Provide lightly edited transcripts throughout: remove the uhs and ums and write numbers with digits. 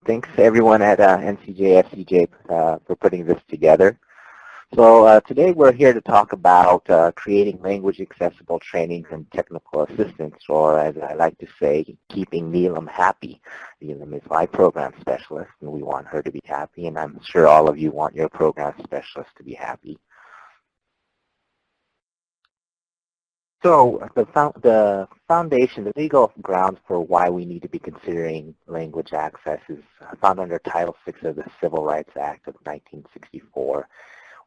Thanks to everyone at NCJ, FCJ for putting this together. So today we're here to talk about creating language accessible trainings and technical assistance, or as I like to say, keeping Neelam happy. Neelam is my program specialist, and we want her to be happy, and I'm sure all of you want your program specialist to be happy. So the foundation, the legal grounds for why we need to be considering language access is found under Title VI of the Civil Rights Act of 1964,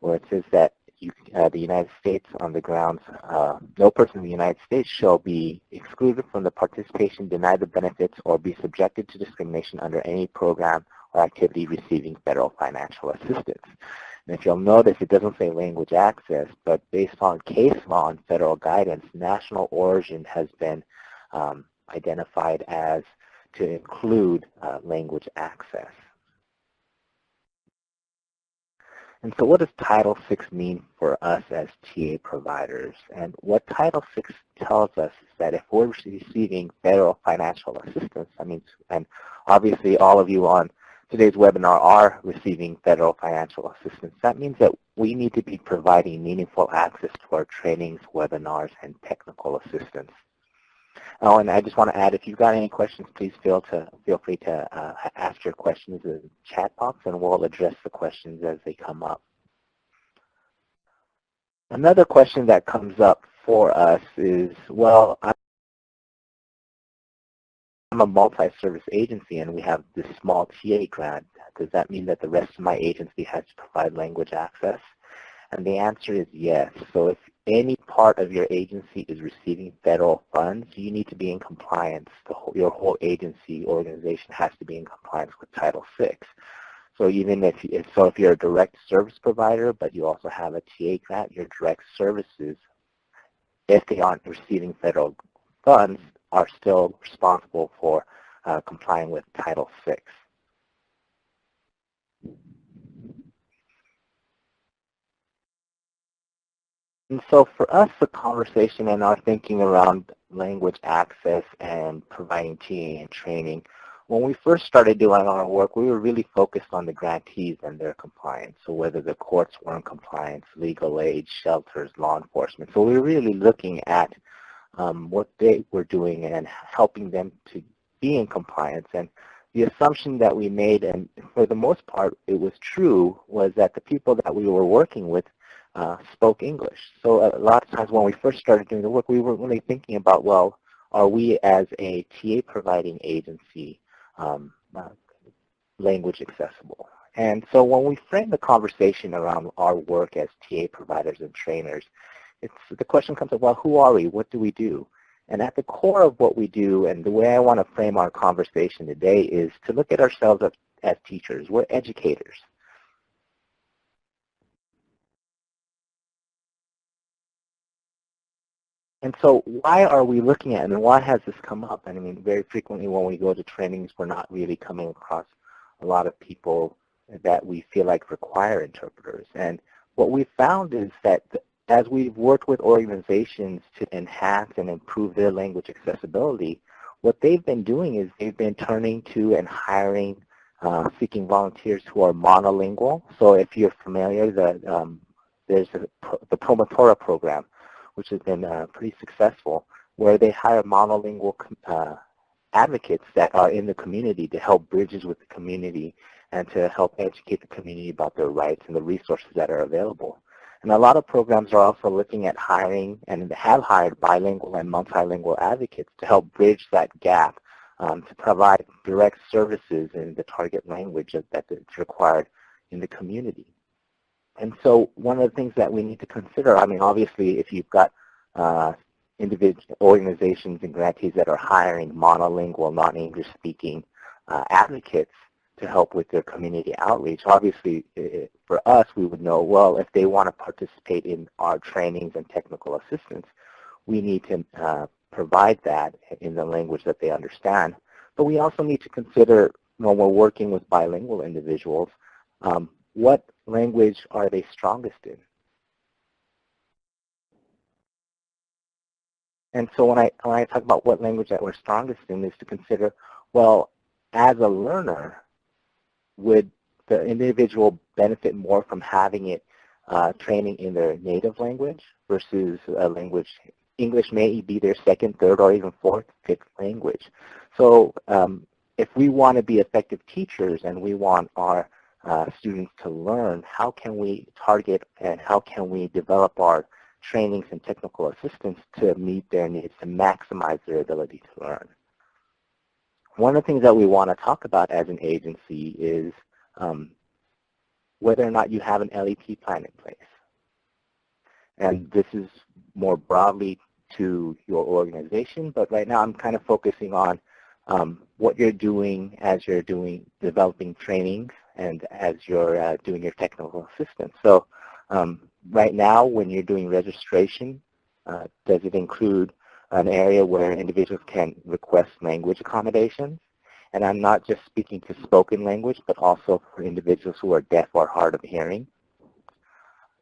where it says that the United States, on the grounds no person in the United States shall be excluded from the participation, denied the benefits, or be subjected to discrimination under any program or activity receiving federal financial assistance. And if you'll notice, it doesn't say language access, but based on case law and federal guidance, national origin has been identified as to include language access. And so what does Title VI mean for us as TA providers? And what Title VI tells us is that if we're receiving federal financial assistance, and obviously all of you on today's webinar are receiving federal financial assistance, that means that we need to be providing meaningful access to our trainings, webinars, and technical assistance. Oh, and I just want to add, if you've got any questions, please feel free to ask your questions in the chat box, and we'll address the questions as they come up. Another question that comes up for us is, well, I'm a multi-service agency and we have this small TA grant. Does that mean that the rest of my agency has to provide language access? And the answer is yes. So if any part of your agency is receiving federal funds, you need to be in compliance. Your whole agency organization has to be in compliance with Title VI. So even if you're a direct service provider, but you also have a TA grant, your direct services, if they aren't receiving federal funds, are still responsible for complying with Title VI. And so for us, the conversation and our thinking around language access and providing TA and training, when we first started doing our work, we were really focused on the grantees and their compliance. So whether the courts were in compliance, legal aid, shelters, law enforcement. So we were really looking at what they were doing and helping them to be in compliance. And the assumption that we made, and for the most part it was true, was that the people that we were working with spoke English. So a lot of times when we first started doing the work, we weren't really thinking about, well, are we as a TA providing agency language accessible? And so when we frame the conversation around our work as TA providers and trainers, the question comes up, well, who are we? What do we do? And at the core of what we do, and the way I want to frame our conversation today, is to look at ourselves as teachers. We're educators. And so why are we looking at it, and why has this come up? And I mean, very frequently when we go to trainings, we're not really coming across a lot of people that we feel like require interpreters. And what we found is that as we've worked with organizations to enhance and improve their language accessibility, what they've been doing is they've been turning to and hiring, seeking volunteers who are monolingual. So if you're familiar, there's the Promotora program, which has been pretty successful, where they hire monolingual advocates that are in the community to help bridges with the community and to help educate the community about their rights and the resources that are available. And a lot of programs are also looking at hiring and have hired bilingual and multilingual advocates to help bridge that gap, to provide direct services in the target language that's required in the community. And so one of the things that we need to consider, I mean, obviously if you've got individual organizations and grantees that are hiring monolingual, non-English speaking advocates to help with their community outreach, obviously for us we would know, well, if they want to participate in our trainings and technical assistance, we need to provide that in the language that they understand. But we also need to consider, when we're working with bilingual individuals, what language are they strongest in? And so when I talk about what language that we're strongest in, is to consider, well, as a learner, would the individual benefit more from having it training in their native language versus a language? English may be their second, third, or even fourth, fifth language. So if we want to be effective teachers and we want our students to learn, how can we target and how can we develop our trainings and technical assistance to meet their needs, to maximize their ability to learn? One of the things that we want to talk about as an agency is whether or not you have an LEP plan in place. And this is more broadly to your organization, but right now I'm kind of focusing on what you're doing as you're developing trainings and as you're doing your technical assistance. So right now when you're doing registration, does it include an area where individuals can request language accommodations? And I'm not just speaking to spoken language, but also for individuals who are deaf or hard of hearing.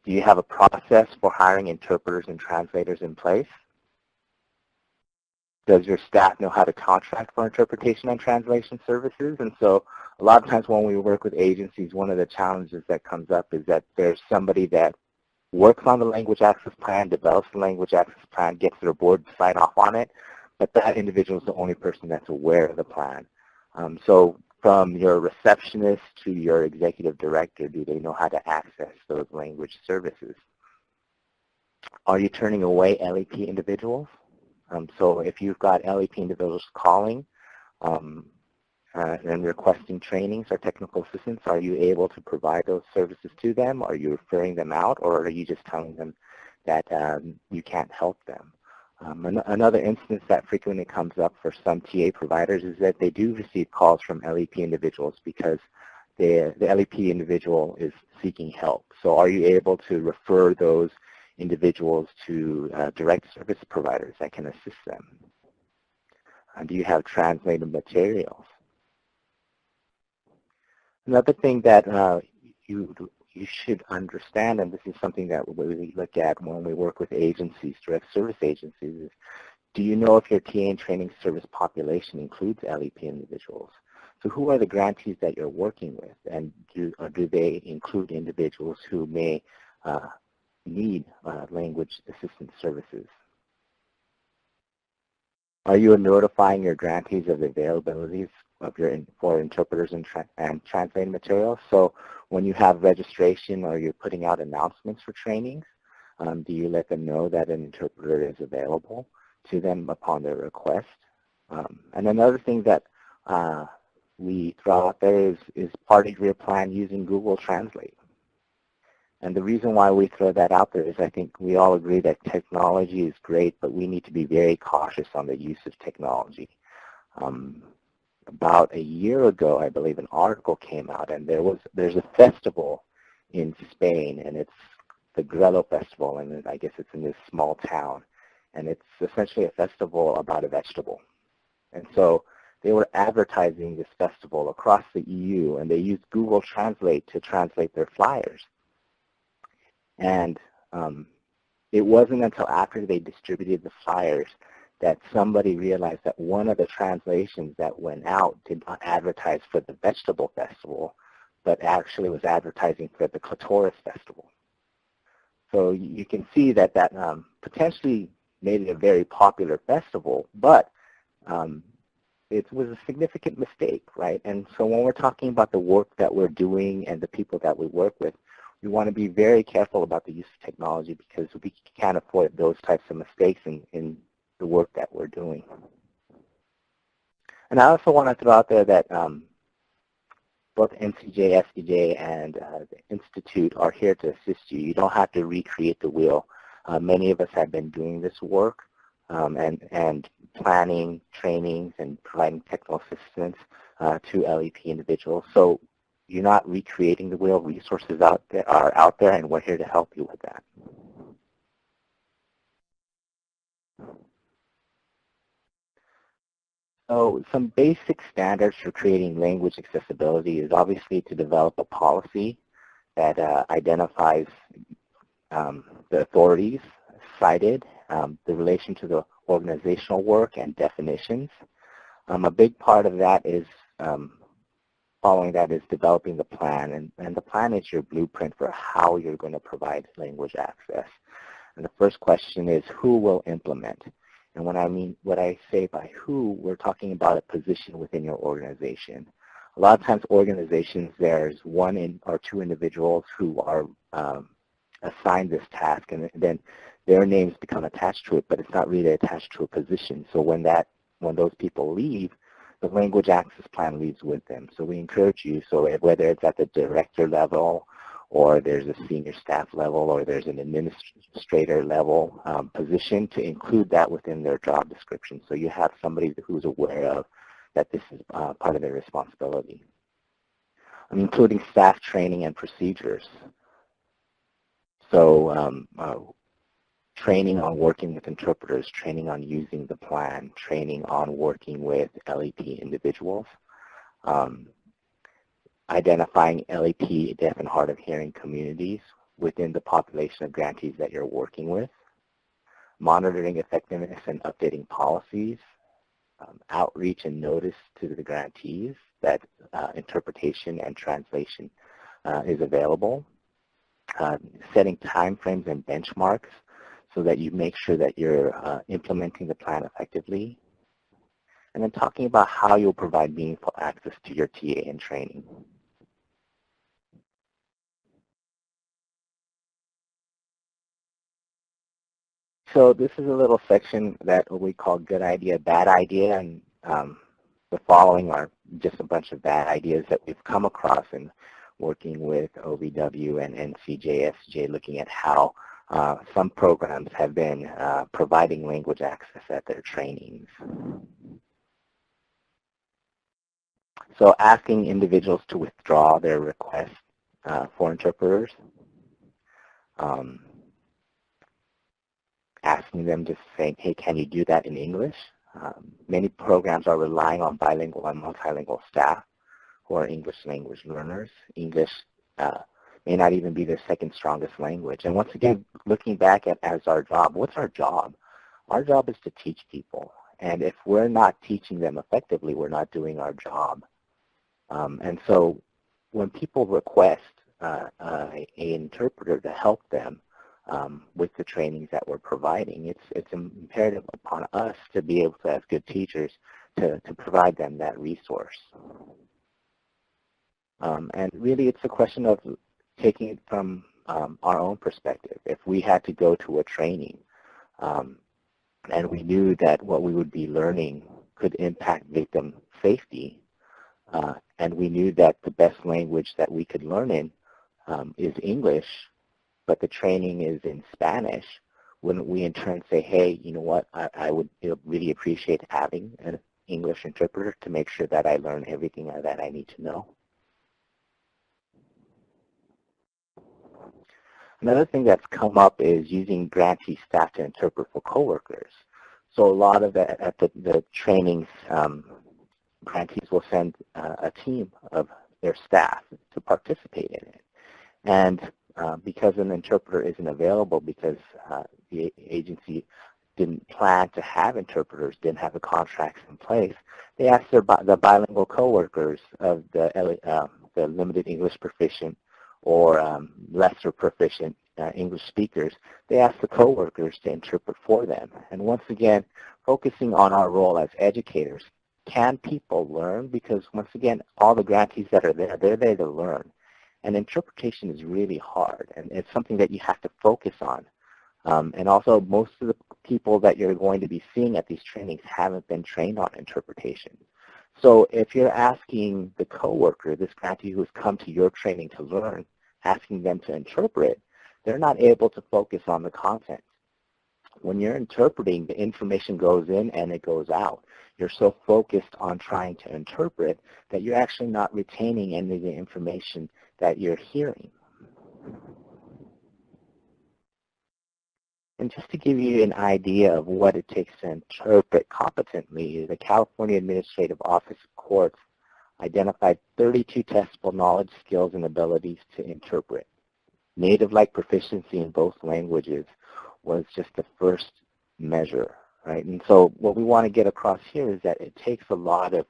Do you have a process for hiring interpreters and translators in place? Does your staff know how to contract for interpretation and translation services? And so a lot of times when we work with agencies, one of the challenges that comes up is that there's somebody that works on the language access plan, develops the language access plan, gets their board to sign off on it, but that individual is the only person that's aware of the plan. So from your receptionist to your executive director, do they know how to access those language services? Are you turning away LEP individuals? So if you've got LEP individuals calling and requesting trainings or technical assistance, are you able to provide those services to them? Are you referring them out, or are you just telling them that you can't help them? Another instance that frequently comes up for some TA providers is that they do receive calls from LEP individuals because the LEP individual is seeking help. So are you able to refer those individuals to direct service providers that can assist them? Do you have translated materials? Another thing that you should understand, and this is something that we look at when we work with agencies, direct service agencies, is do you know if your TA and training service population includes LEP individuals? So who are the grantees that you're working with, and do they include individuals who may need language assistance services? Are you notifying your grantees of the availabilities of for interpreters and translating materials? So when you have registration or you're putting out announcements for trainings, do you let them know that an interpreter is available to them upon their request? And another thing that we throw out there is part of your plan using Google Translate. And the reason why we throw that out there is I think we all agree that technology is great, but we need to be very cautious on the use of technology. About a year ago, I believe, an article came out, and there's a festival in Spain, and it's the Grelo Festival, and I guess it's in this small town. And it's essentially a festival about a vegetable. And so they were advertising this festival across the EU, and they used Google Translate to translate their flyers. And it wasn't until after they distributed the flyers that somebody realized that one of the translations that went out did not advertise for the vegetable festival, but actually was advertising for the clitoris festival. So you can see that potentially made it a very popular festival, but it was a significant mistake, right? And so when we're talking about the work that we're doing and the people that we work with, we want to be very careful about the use of technology because we can't afford those types of mistakes in the work that we're doing. And I also want to throw out there that both NCJ, SDJ, and the Institute are here to assist you. You don't have to recreate the wheel. Many of us have been doing this work and planning trainings and providing technical assistance to LEP individuals. So you're not recreating the wheel. Resources are out there, and we're here to help you with that. So some basic standards for creating language accessibility is obviously to develop a policy that identifies the authorities cited, the relation to the organizational work and definitions. A big part of that is following that is developing the plan, and the plan is your blueprint for how you're going to provide language access. And the first question is, who will implement? And what I say by who, we're talking about a position within your organization. A lot of times organizations, there's one or two individuals who are assigned this task, and then their names become attached to it, but it's not really attached to a position. So when those people leave, the language access plan leaves with them. So we encourage you, so whether it's at the director level, or there's a senior staff level, or there's an administrator level position, to include that within their job description. So you have somebody who's aware of that this is part of their responsibility. Including staff training and procedures. So training on working with interpreters, training on using the plan, training on working with LEP individuals, identifying LEP deaf and hard of hearing communities within the population of grantees that you're working with, monitoring effectiveness and updating policies, outreach and notice to the grantees that interpretation and translation is available, setting timeframes and benchmarks so that you make sure that you're implementing the plan effectively, and then talking about how you'll provide meaningful access to your TA in training. So this is a little section that we call good idea, bad idea, and the following are just a bunch of bad ideas that we've come across in working with OVW and NCJSJ, looking at how some programs have been providing language access at their trainings. So asking individuals to withdraw their request for interpreters, asking them to say, hey, can you do that in English? Many programs are relying on bilingual and multilingual staff who are English language learners. English may not even be their second strongest language. And once again, looking back at as our job, what's our job? Our job is to teach people. And if we're not teaching them effectively, we're not doing our job. And so when people request an interpreter to help them with the trainings that we're providing, it's imperative upon us to be able to, as good teachers, to provide them that resource. And really it's a question of taking it from our own perspective. If we had to go to a training and we knew that what we would be learning could impact victim safety, and we knew that the best language that we could learn in is English, but the training is in Spanish, wouldn't we in turn say, hey, you know what, I would really appreciate having an English interpreter to make sure that I learn everything that I need to know? Another thing that's come up is using grantee staff to interpret for coworkers. So a lot of at the trainings, grantees will send a team of their staff to participate in it. And because an interpreter isn't available because the agency didn't plan to have interpreters, didn't have the contracts in place, they asked the bilingual coworkers of the limited English proficient or lesser proficient English speakers, they asked the coworkers to interpret for them. And once again, focusing on our role as educators, can people learn? Because once again, all the grantees that are there, they're there to learn. And interpretation is really hard, and it's something that you have to focus on. And also, most of the people that you're going to be seeing at these trainings haven't been trained on interpretation. So if you're asking the coworker, this grantee who's come to your training to learn, asking them to interpret, they're not able to focus on the content. When you're interpreting, the information goes in and it goes out. You're so focused on trying to interpret that you're actually not retaining any of the information that you're hearing. And just to give you an idea of what it takes to interpret competently, the California Administrative Office of Courts identified 32 testable knowledge, skills, and abilities to interpret. Native-like proficiency in both languages was just the first measure, right? And so what we want to get across here is that it takes a lot of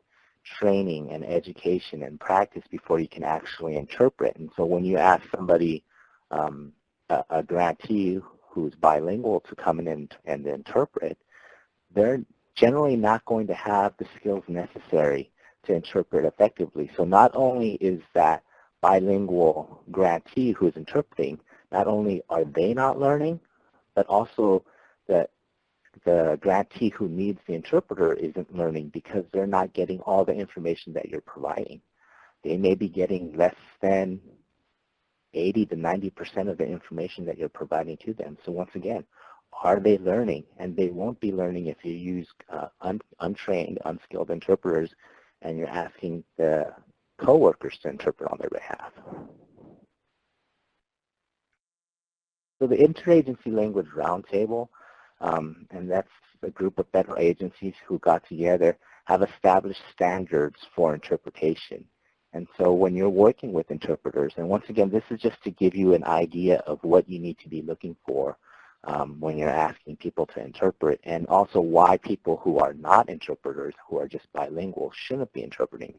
training and education and practice before you can actually interpret. And so when you ask somebody, a grantee who's bilingual to come in and interpret, they're generally not going to have the skills necessary to interpret effectively. So not only is that bilingual grantee who is interpreting, not only are they not learning, but also the grantee who needs the interpreter isn't learning because they're not getting all the information that you're providing. They may be getting less than 80 to 90% of the information that you're providing to them. So once again, are they learning? And they won't be learning if you use untrained, unskilled interpreters and you're asking the coworkers to interpret on their behalf. So the Interagency Language Roundtable, and that's a group of federal agencies who got together, have established standards for interpretation. And so when you're working with interpreters, and once again, this is just to give you an idea of what you need to be looking for when you're asking people to interpret, and also why people who are not interpreters, who are just bilingual, shouldn't be interpreting.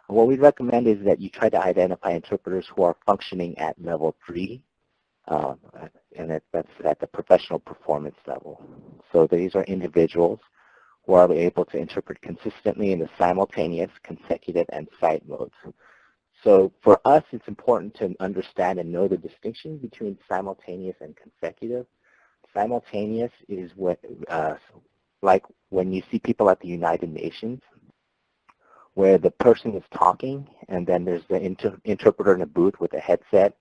And what we recommend is that you try to identify interpreters who are functioning at level 3, and that's at the professional performance level. So these are individuals who are able to interpret consistently in the simultaneous, consecutive, and sight modes. So for us, it's important to understand and know the distinction between simultaneous and consecutive. Simultaneous is what, like when you see people at the United Nations, where the person is talking, and then there's the interpreter in a booth with a headset,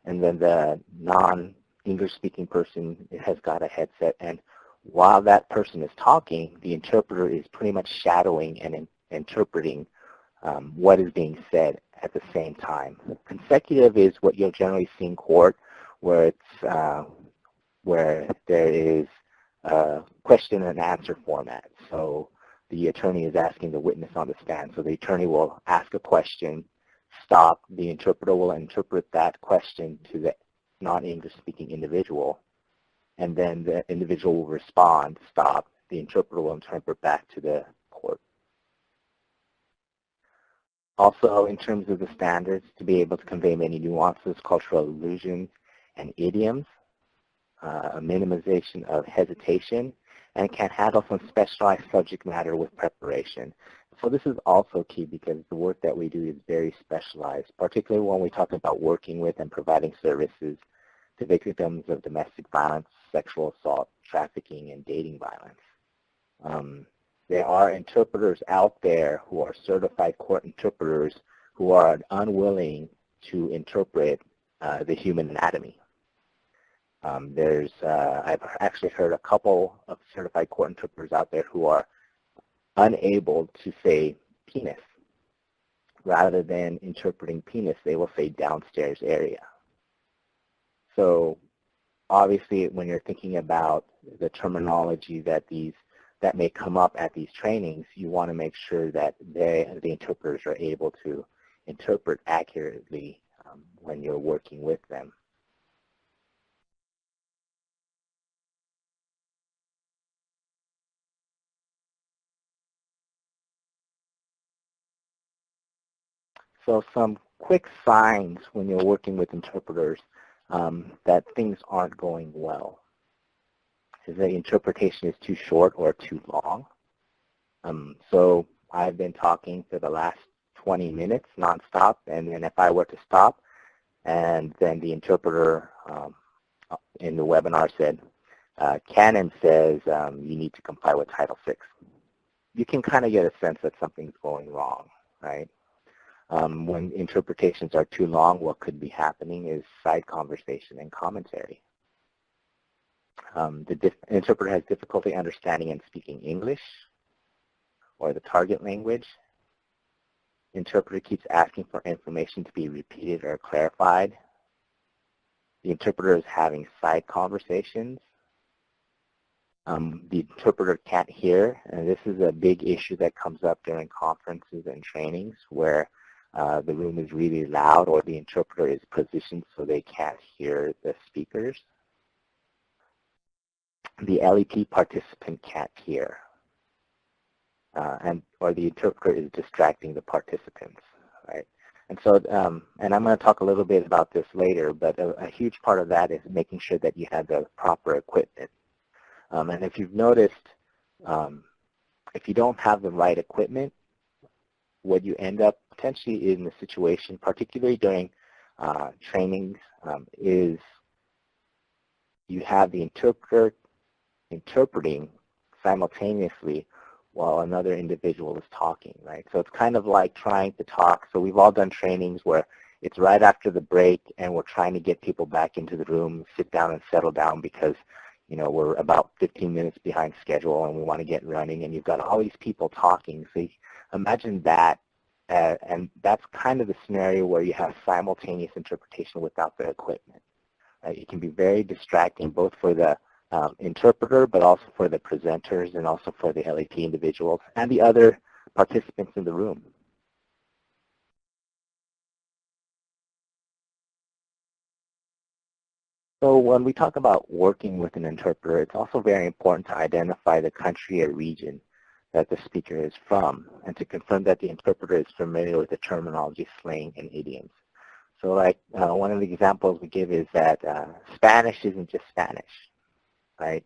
and then the non-English speaking person has got a headset, and while that person is talking, the interpreter is pretty much shadowing and interpreting what is being said at the same time. Consecutive is what you'll generally see in court, where it's where there is a question and answer format. So the attorney is asking the witness on the stand. So the attorney will ask a question, stop, the interpreter will interpret that question to the non-English speaking individual, and then the individual will respond, stop, the interpreter will interpret back to the court. Also, in terms of the standards, to be able to convey many nuances, cultural allusions, and idioms, a minimization of hesitation, and can handle some specialized subject matter with preparation. So this is also key because the work that we do is very specialized, particularly when we talk about working with and providing services to victims of domestic violence, sexual assault, trafficking, and dating violence. There are interpreters out there who are certified court interpreters who are unwilling to interpret the human anatomy. I've actually heard a couple of certified court interpreters out there who are unable to say penis. Rather than interpreting penis, they will say downstairs area. So obviously when you're thinking about the terminology that may come up at these trainings, you want to make sure that the interpreters are able to interpret accurately when you're working with them. So some quick signs when you're working with interpreters that things aren't going well is the interpretation is too short or too long. So I've been talking for the last 20 minutes nonstop, and then if I were to stop, and then the interpreter in the webinar said, Canon says you need to comply with Title VI. You can kind of get a sense that something's going wrong, right? When interpretations are too long, what could be happening is side conversation and commentary. The interpreter has difficulty understanding and speaking English or the target language. The interpreter keeps asking for information to be repeated or clarified. The interpreter is having side conversations. The interpreter can't hear, and this is a big issue that comes up during conferences and trainings where the room is really loud or the interpreter is positioned so they can't hear the speakers. The LEP participant can't hear. or the interpreter is distracting the participants, right? And so, and I'm going to talk a little bit about this later, but a huge part of that is making sure that you have the proper equipment. And if you've noticed, if you don't have the right equipment, what you end up potentially in the situation, particularly during trainings, is you have the interpreter interpreting simultaneously while another individual is talking, right? So it's kind of like trying to talk. So we've all done trainings where it's right after the break and we're trying to get people back into the room, sit down and settle down because, you know, we're about 15 minutes behind schedule and we want to get running, and you've got all these people talking. So you imagine that, and that's kind of the scenario where you have simultaneous interpretation without the equipment. It can be very distracting both for the interpreter, but also for the presenters and also for the LAP individuals and the other participants in the room. So when we talk about working with an interpreter, it's also very important to identify the country or region that the speaker is from and to confirm that the interpreter is familiar with the terminology, slang, and idioms. So like one of the examples we give is that Spanish isn't just Spanish, right?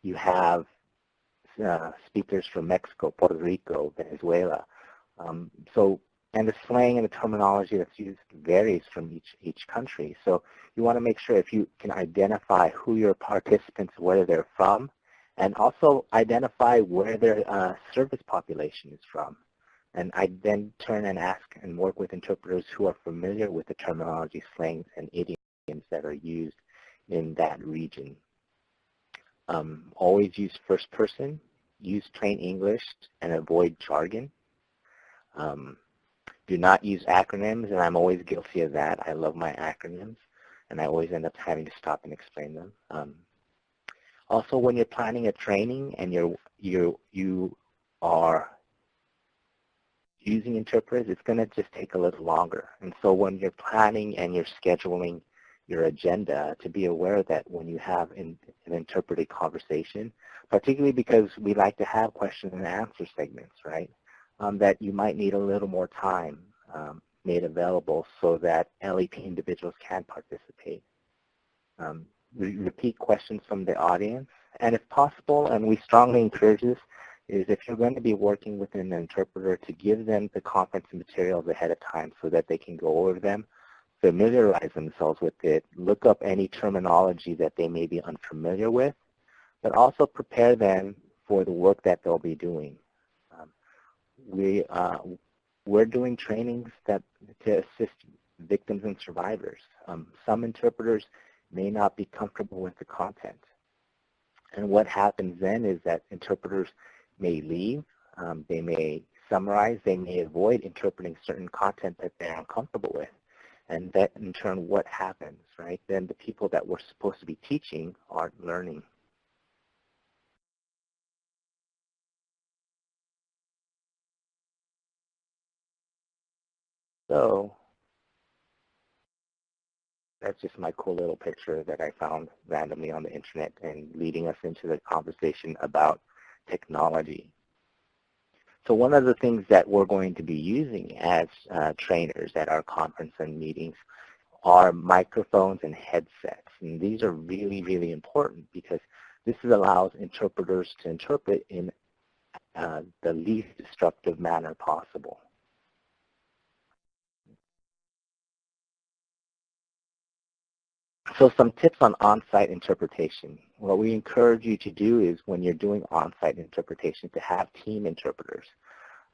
You have speakers from Mexico, Puerto Rico, Venezuela. And the slang and the terminology that's used varies from each country. So you want to make sure if you can identify who your participants, where they're from, and also identify where their service population is from. And I then turn and ask and work with interpreters who are familiar with the terminology, slangs, and idioms that are used in that region. Always use first person, use plain English, and avoid jargon. Do not use acronyms, and I'm always guilty of that. I love my acronyms, and I always end up having to stop and explain them. Also, when you're planning a training and you are using interpreters, it's going to just take a little longer. And so when you're planning and you're scheduling your agenda, to be aware that when you have an interpreted conversation, particularly because we like to have question and answer segments, right, that you might need a little more time made available so that LEP individuals can participate. Repeat questions from the audience, and if possible, and we strongly encourage this, is if you're going to be working with an interpreter, to give them the conference materials ahead of time so that they can go over them, familiarize themselves with it, look up any terminology that they may be unfamiliar with, but also prepare them for the work that they'll be doing. We're doing trainings to assist victims and survivors. Some interpreters may not be comfortable with the content. And what happens then is that interpreters may leave, they may summarize, they may avoid interpreting certain content that they're uncomfortable with. And that in turn, what happens, right? Then the people that we're supposed to be teaching aren't learning. So that's just my cool little picture that I found randomly on the internet and leading us into the conversation about technology. So one of the things that we're going to be using as trainers at our conference and meetings are microphones and headsets. And these are really, really important because this allows interpreters to interpret in the least disruptive manner possible. So some tips on on-site interpretation. What we encourage you to do is when you're doing on-site interpretation to have team interpreters.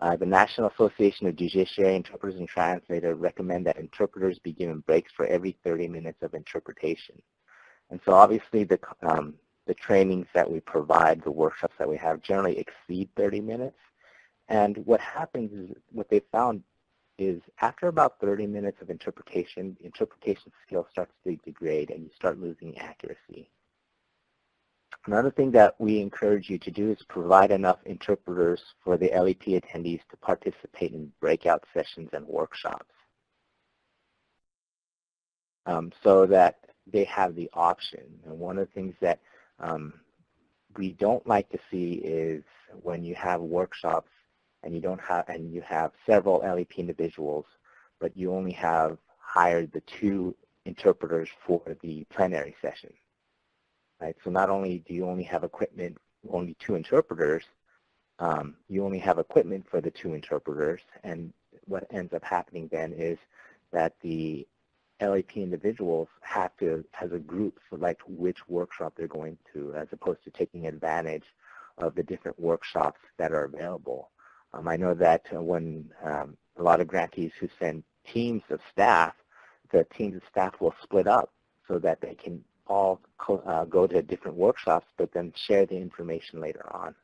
The National Association of Judiciary Interpreters and Translators recommend that interpreters be given breaks for every 30 minutes of interpretation. And so obviously the trainings that we provide, the workshops that we have generally exceed 30 minutes. And what happens is, what they found is after about 30 minutes of interpretation skill starts to degrade and you start losing accuracy. Another thing that we encourage you to do is provide enough interpreters for the LEP attendees to participate in breakout sessions and workshops so that they have the option. And one of the things that we don't like to see is when you have workshops and you have several LEP individuals, but you only have hired the 2 interpreters for the plenary session. Right? So not only do you only have equipment, only 2 interpreters, you only have equipment for the 2 interpreters, and what ends up happening then is that the LAP individuals have to, as a group, select which workshop they're going to, as opposed to taking advantage of the different workshops that are available. I know that when a lot of grantees who send teams of staff, the teams of staff will split up so that they can all go to different workshops, but then share the information later on.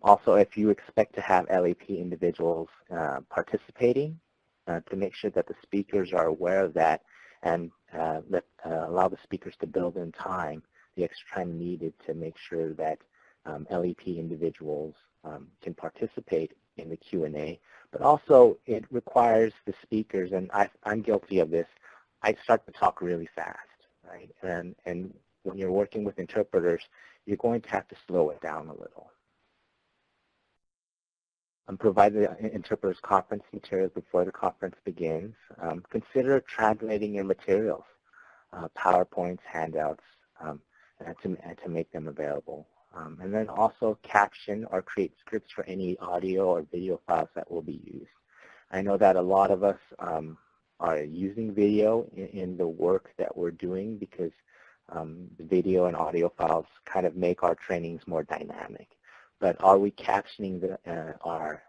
Also, if you expect to have LAP individuals participating, to make sure that the speakers are aware of that and allow the speakers to build in time, the extra time needed to make sure that LAP individuals can participate in the Q&A. But also, it requires the speakers, and I'm guilty of this, I start to talk really fast, right? And when you're working with interpreters, you're going to have to slow it down a little. Provide the interpreter's conference materials before the conference begins. Consider translating your materials, PowerPoints, handouts, and to make them available. And then also caption or create scripts for any audio or video files that will be used. I know that a lot of us are using video in the work that we're doing because the video and audio files kind of make our trainings more dynamic. But are we captioning our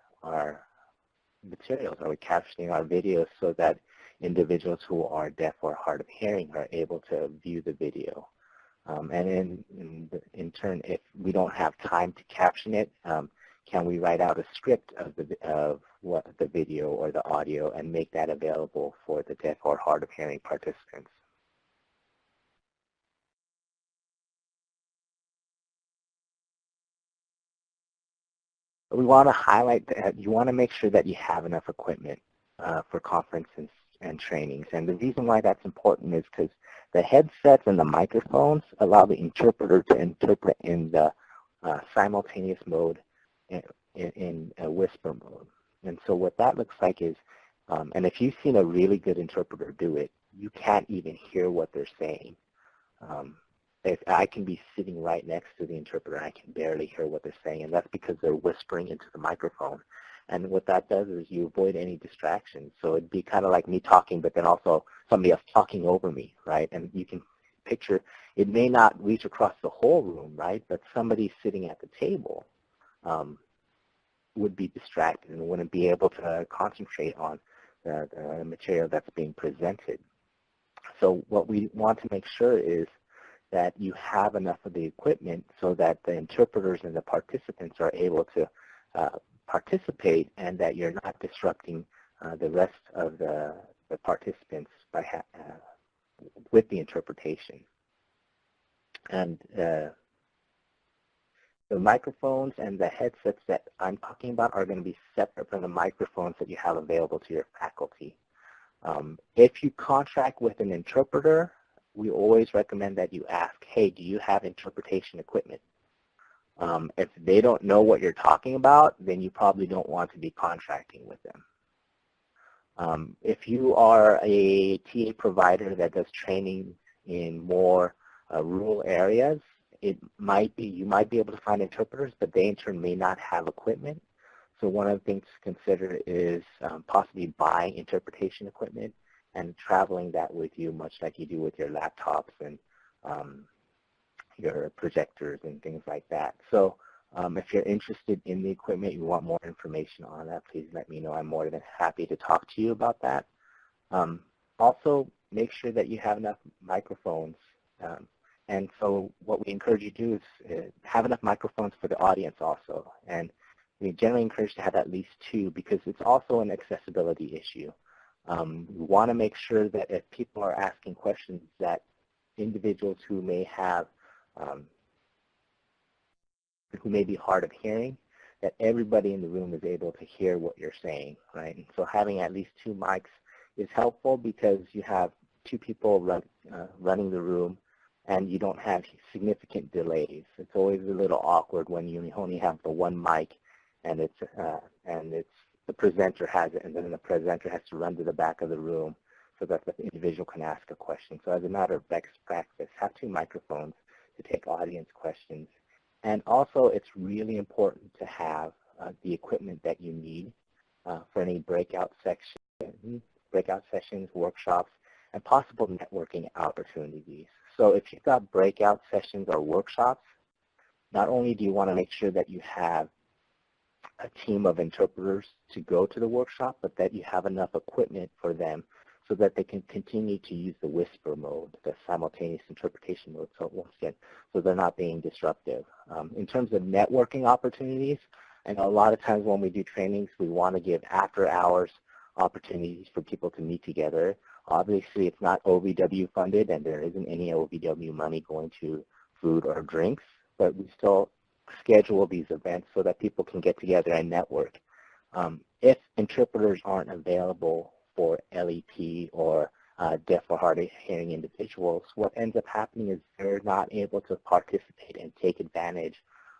materials? Are we captioning our videos so that individuals who are deaf or hard of hearing are able to view the video? And in turn, if we don't have time to caption it, can we write out a script of what the video or the audio and make that available for the deaf or hard of hearing participants? We want to highlight that you want to make sure that you have enough equipment for conferences and trainings. And the reason why that's important is because the headsets and the microphones allow the interpreter to interpret in the simultaneous mode in a whisper mode. And so what that looks like is, and if you've seen a really good interpreter do it, you can't even hear what they're saying. If I can be sitting right next to the interpreter, I can barely hear what they're saying, and that's because they're whispering into the microphone. And what that does is you avoid any distractions. So it'd be kind of like me talking, but then also somebody else talking over me, right? And you can picture, it may not reach across the whole room, right? But somebody sitting at the table would be distracted and wouldn't be able to concentrate on the material that's being presented. So what we want to make sure is that you have enough of the equipment so that the interpreters and the participants are able to participate, and that you're not disrupting the rest of the participants by with the interpretation. And the microphones and the headsets that I'm talking about are going to be separate from the microphones that you have available to your faculty. If you contract with an interpreter, we always recommend that you ask, hey, do you have interpretation equipment? If they don't know what you're talking about, then you probably don't want to be contracting with them. If you are a TA provider that does training in more rural areas, you might be able to find interpreters, but they in turn may not have equipment. So one of the things to consider is possibly buying interpretation equipment and traveling that with you, much like you do with your laptops and your projectors and things like that. So if you're interested in the equipment, you want more information on that, please let me know. I'm more than happy to talk to you about that. Also, make sure that you have enough microphones. And so what we encourage you to do is have enough microphones for the audience also. And we generally encourage to have at least 2 because it's also an accessibility issue. We want to make sure that if people are asking questions, that individuals who may have, who may be hard of hearing, that everybody in the room is able to hear what you're saying, right? And so having at least 2 mics is helpful because you have 2 people running the room, and you don't have significant delays. It's always a little awkward when you only have the one mic and it's the presenter has it, and then the presenter has to run to the back of the room so that the individual can ask a question. So as a matter of best practice, have two microphones to take audience questions. And also, it's really important to have the equipment that you need for any breakout sessions, workshops, and possible networking opportunities. So if you've got breakout sessions or workshops, not only do you want to make sure that you have a team of interpreters to go to the workshop, but that you have enough equipment for them so that they can continue to use the whisper mode, the simultaneous interpretation mode, so once again, so they're not being disruptive. In terms of networking opportunities, I know a lot of times when we do trainings, we want to give after-hours opportunities for people to meet together. Obviously, it's not OVW funded, and there isn't any OVW money going to food or drinks, but we still schedule these events so that people can get together and network. If interpreters aren't available for LEP or deaf or hard of hearing individuals, what ends up happening is they're not able to participate and take advantage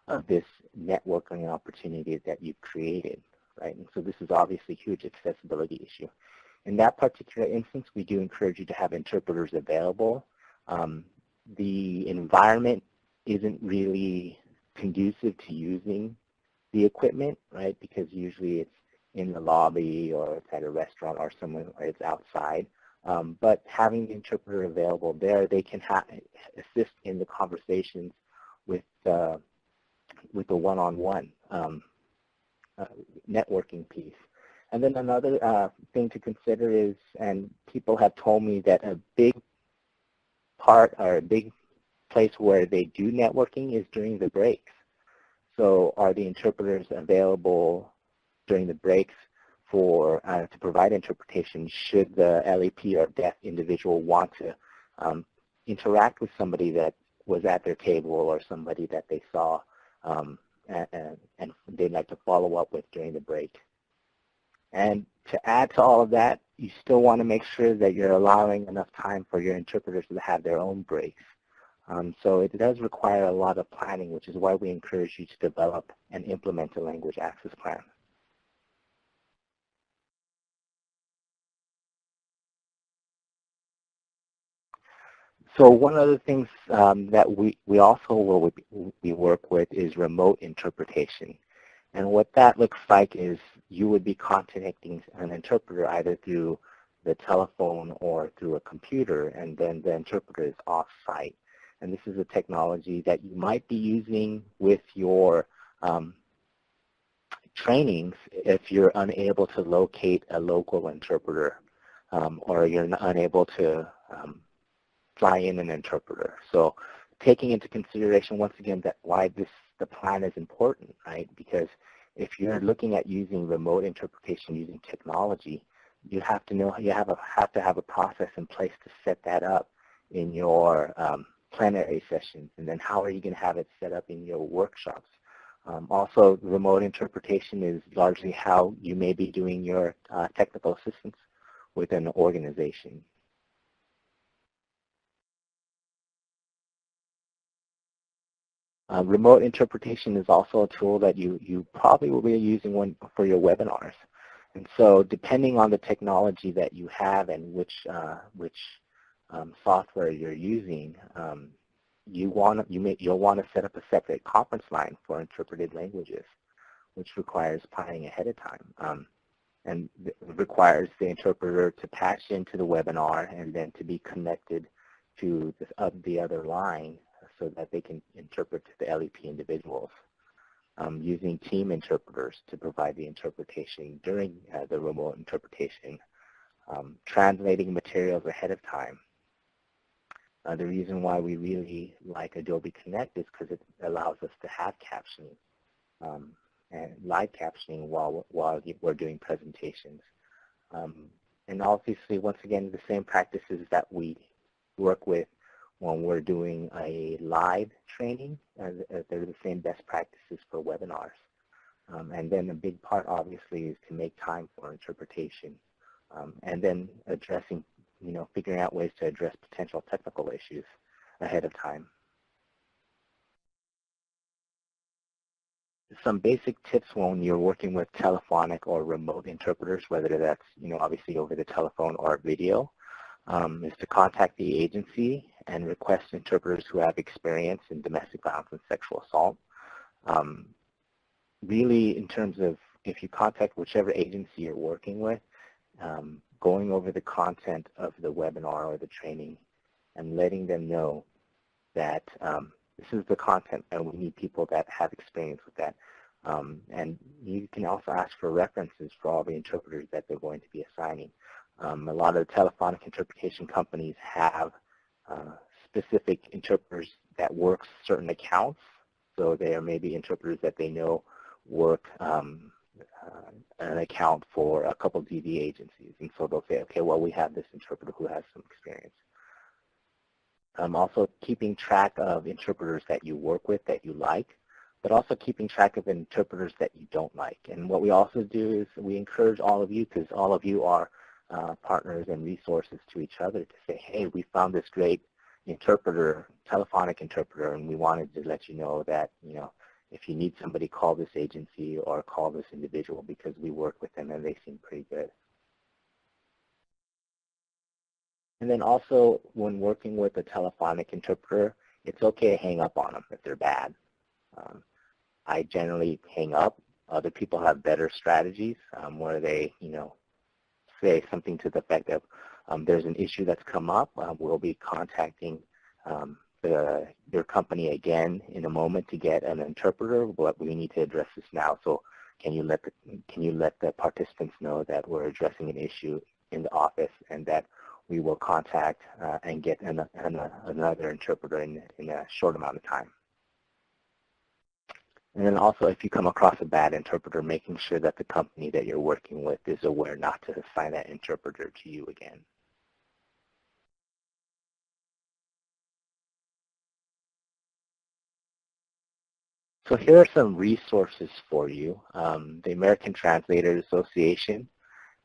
of this networking opportunity that you've created, right? And so this is obviously a huge accessibility issue. In that particular instance, we do encourage you to have interpreters available. The environment isn't really conducive to using the equipment, right? Because usually it's in the lobby or it's at a restaurant or somewhere, or it's outside. But having the interpreter available there, they can assist in the conversations with the one-on-one networking piece. And then another thing to consider is, and people have told me that a big part or a big place where they do networking is during the breaks. So are the interpreters available during the breaks for to provide interpretation should the LEP or deaf individual want to interact with somebody that was at their table or somebody that they saw and they'd like to follow up with during the break. And to add to all of that, you still want to make sure that you're allowing enough time for your interpreters to have their own breaks. So it does require a lot of planning, which is why we encourage you to develop and implement a language access plan. So one of the things that we also will work with is remote interpretation. And what that looks like is you would be contacting an interpreter either through the telephone or through a computer, and then the interpreter is off-site. And this is a technology that you might be using with your trainings if you're unable to locate a local interpreter or you're unable to fly in an interpreter. So taking into consideration, once again, that why the plan is important, right? Because if you're looking at using remote interpretation using technology, you have to know, you have to have a process in place to set that up in your plenary sessions, and then how are you going to have it set up in your workshops? Also, remote interpretation is largely how you may be doing your technical assistance with an organization. Remote interpretation is also a tool that you probably will be using for your webinars. And so depending on the technology that you have and which software you're using, you'll want to set up a separate conference line for interpreted languages, which requires planning ahead of time. And it requires the interpreter to patch into the webinar and then to be connected to the other line so that they can interpret to the LEP individuals. Using team interpreters to provide the interpretation during the remote interpretation, translating materials ahead of time. The reason why we really like Adobe Connect is because it allows us to have captioning and live captioning while we're doing presentations. And obviously, once again, the same practices that we work with when we're doing a live training, they're the same best practices for webinars. And then a big part, obviously, is to make time for interpretation. And then addressing, figuring out ways to address potential technical issues. ahead of time. Some basic tips when you're working with telephonic or remote interpreters, whether that's obviously over the telephone or video, is to contact the agency and request interpreters who have experience in domestic violence and sexual assault. Really, in terms of if you contact whichever agency you're working with, going over the content of the webinar or the training and letting them know that this is the content and we need people that have experience with that. And you can also ask for references for all the interpreters that they're going to be assigning. A lot of the telephonic interpretation companies have specific interpreters that work certain accounts. So there may be interpreters that they know work an account for a couple of DV agencies. And so they'll say, okay, well, we have this interpreter who has some experience. Also keeping track of interpreters that you work with that you like, but also keeping track of interpreters that you don't like. And what we also do is we encourage all of you, because all of you are partners and resources to each other, to say, hey, we found this great interpreter, telephonic interpreter, and we wanted to let you know that, if you need somebody, call this agency or call this individual, because we work with them and they seem pretty good. And then also, when working with a telephonic interpreter, it's okay to hang up on them if they're bad. I generally hang up. Other people have better strategies where they, say something to the effect of, there's an issue that's come up. We'll be contacting your company again in a moment to get an interpreter, but we need to address this now. So can you let the participants know that we're addressing an issue in the office and that we will contact and get another interpreter in a short amount of time. And then also, if you come across a bad interpreter, making sure that the company that you're working with is aware not to assign that interpreter to you again. So here are some resources for you. The American Translators Association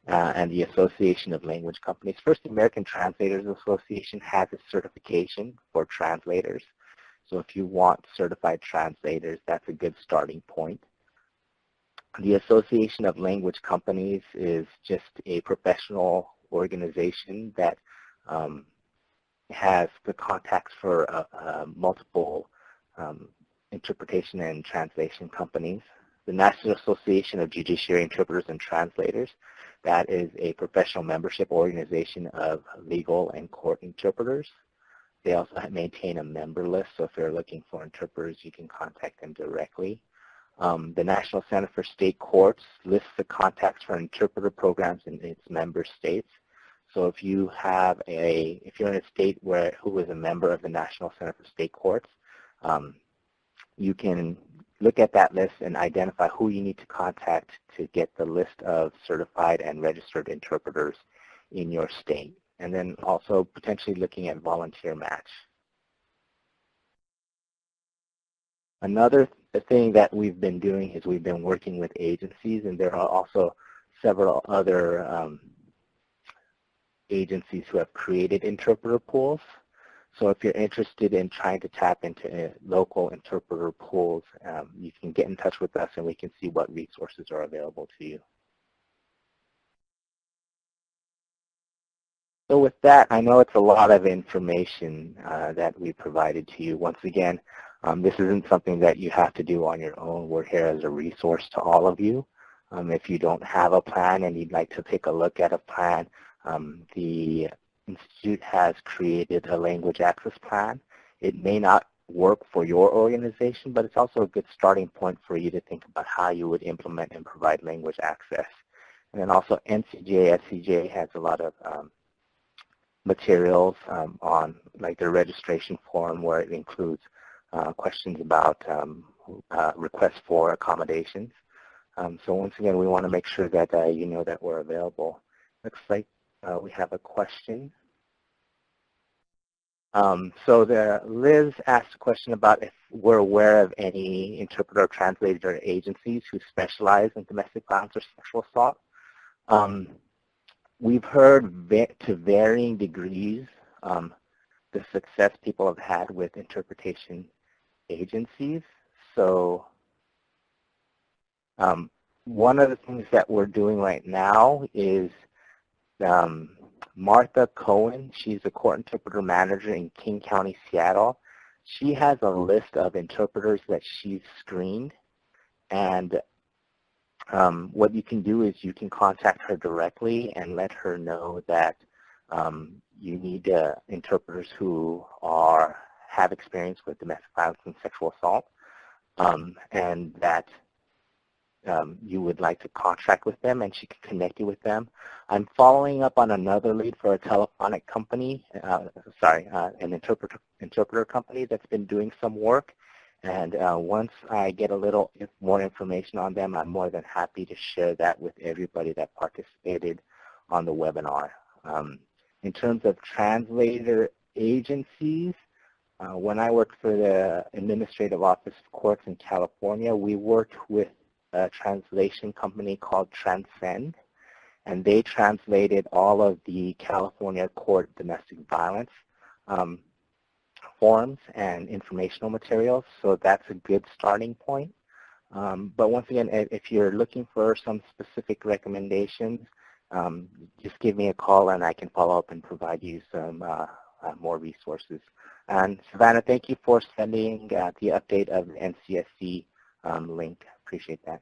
and the Association of Language Companies. First, the American Translators Association has a certification for translators. So if you want certified translators, that's a good starting point. The Association of Language Companies is just a professional organization that has the contacts for multiple interpretation and translation companies. The National Association of Judiciary Interpreters and Translators, that is a professional membership organization of legal and court interpreters. They also maintain a member list, so if you're looking for interpreters, you can contact them directly. The National Center for State Courts lists the contacts for interpreter programs in its member states. So if you're in a state who is a member of the National Center for State Courts, you can look at that list and identify who you need to contact to get the list of certified and registered interpreters in your state. And then also potentially looking at volunteer match. Another thing that we've been doing is we've been working with agencies, and there are also several other agencies who have created interpreter pools. So if you're interested in trying to tap into local interpreter pools, you can get in touch with us and we can see what resources are available to you. So with that, I know it's a lot of information that we provided to you. Once again, this isn't something that you have to do on your own. We're here as a resource to all of you. If you don't have a plan and you'd like to take a look at a plan, the Institute has created a language access plan. It may not work for your organization, but it's also a good starting point for you to think about how you would implement and provide language access. And then also NCJ, SCJ has a lot of materials on like their registration form, where it includes questions about requests for accommodations. So once again, we want to make sure that you know that we're available. Looks like we have a question. So Liz asked a question about if we're aware of any interpreter or translator agencies who specialize in domestic violence or sexual assault. We've heard to varying degrees the success people have had with interpretation agencies. So one of the things that we're doing right now is Martha Cohen, she's a court interpreter manager in King County, Seattle. She has a list of interpreters that she's screened, and what you can do is you can contact her directly and let her know that you need interpreters who have experience with domestic violence and sexual assault, and that you would like to contract with them, and she can connect you with them. I'm following up on another lead for a telephonic company, an interpreter company that's been doing some work. And once I get a little more information on them, I'm more than happy to share that with everybody that participated on the webinar. In terms of translator agencies, when I worked for the Administrative Office of Courts in California, we worked with a translation company called Transcend, and they translated all of the California court domestic violence forms and informational materials, so that's a good starting point. But once again, if you're looking for some specific recommendations, just give me a call and I can follow up and provide you some more resources. And Savannah, thank you for sending the update of the NCSC link. Appreciate that.